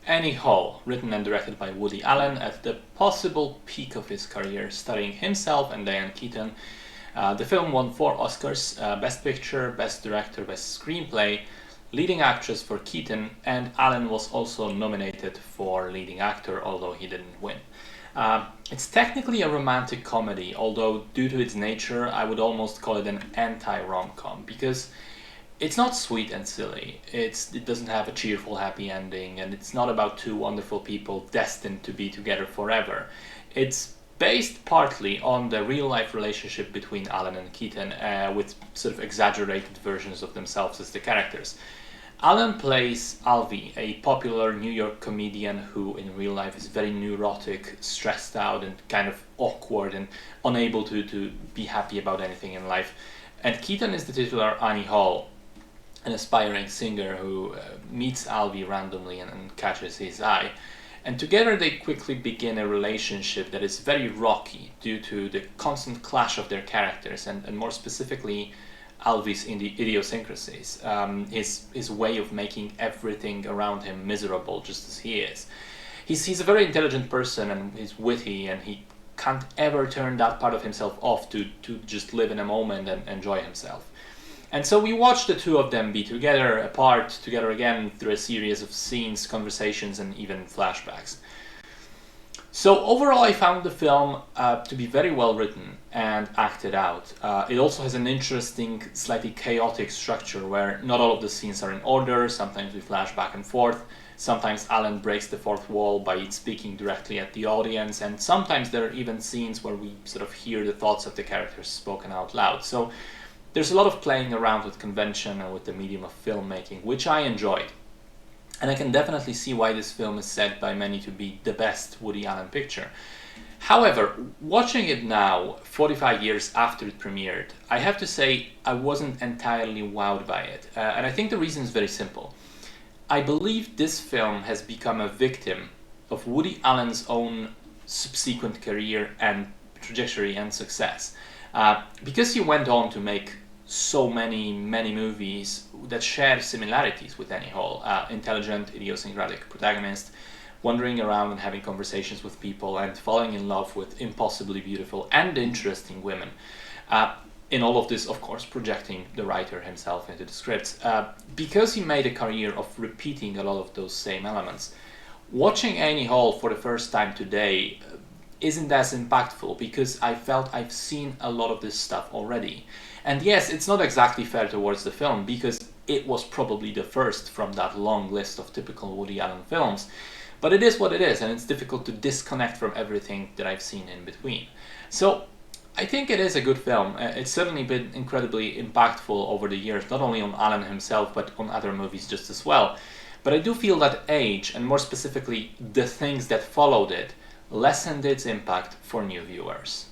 Annie Hall, written and directed by Woody Allen at the possible peak of his career, starring himself and Diane Keaton. The film won 4 Oscars, Best Picture, Best Director, Best Screenplay, Leading Actress for Keaton, and Allen was also nominated for Leading Actor, although he didn't win. It's technically a romantic comedy, although due to its nature, I would almost call it an anti-rom-com, because it's not sweet and silly. It doesn't have a cheerful happy ending, and it's not about two wonderful people destined to be together forever. It's based partly on the real-life relationship between Allen and Keaton, with sort of exaggerated versions of themselves as the characters. Allen plays Alvy, a popular New York comedian who in real life is very neurotic, stressed out, and kind of awkward and unable to be happy about anything in life. And Keaton is the titular Annie Hall, an aspiring singer who meets Alvy randomly and catches his eye. And together they quickly begin a relationship that is very rocky due to the constant clash of their characters and more specifically Alvy's idiosyncrasies, his way of making everything around him miserable just as he is. He's a very intelligent person and he's witty and he can't ever turn that part of himself off to just live in a moment and enjoy himself. And so we watch the two of them be together, apart, together again through a series of scenes, conversations, and even flashbacks. So overall I found the film to be very well written and acted out. It also has an interesting, slightly chaotic structure where not all of the scenes are in order, sometimes we flash back and forth, sometimes Allen breaks the fourth wall by speaking directly at the audience, and sometimes there are even scenes where we sort of hear the thoughts of the characters spoken out loud. So there's a lot of playing around with convention and with the medium of filmmaking, which I enjoyed. And I can definitely see why this film is said by many to be the best Woody Allen picture. However, watching it now, 45 years after it premiered, I have to say I wasn't entirely wowed by it. And I think the reason is very simple. I believe this film has become a victim of Woody Allen's own subsequent career and trajectory and success. Because he went on to make so many movies that share similarities with Annie Hall. Intelligent, idiosyncratic protagonist, wandering around and having conversations with people and falling in love with impossibly beautiful and interesting women. In all of this, of course, projecting the writer himself into the scripts. Because he made a career of repeating a lot of those same elements, watching Annie Hall for the first time today isn't as impactful because I felt I've seen a lot of this stuff already. And yes, it's not exactly fair towards the film because it was probably the first from that long list of typical Woody Allen films, but it is what it is and it's difficult to disconnect from everything that I've seen in between. So I think it is a good film. It's certainly been incredibly impactful over the years, not only on Allen himself but on other movies just as well. But I do feel that age, and more specifically the things that followed it, lessened its impact for new viewers.